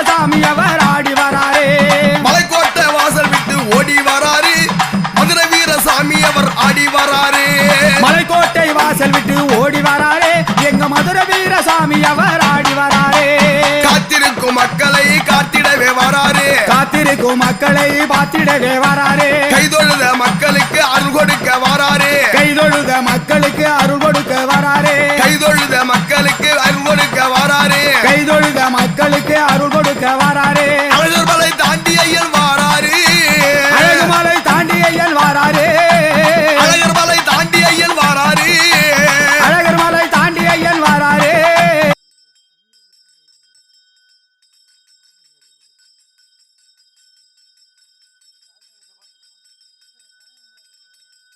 வீரசாமி அவர் ஆடி வராரே. மலைக்கோட்டை வாசல் விட்டு ஓடி வராரு மதுரை வீரசாமி அவர் ஆடி வராரு. மலைக்கோட்டை வாசல் விட்டு ஓடி வராரே எங்க மதுரை வீரசாமி அவர் ஆடி வராரே. காத்திருக்கும் மக்களை காத்திடவே வராரு. காத்திருக்கும் மக்களை பார்த்திடவே வராரே. கைதொழுத மக்களுக்கு அருள் கொடுக்க வராரு. கைதொழுத மக்களுக்கு அருள் கொடுக்க வராரே. கைதொழுத மக்களுக்கு அருள் கொடுக்க வராரு. கைதொழுத மக்களுக்கு அருள் கொடுக்க வராரே.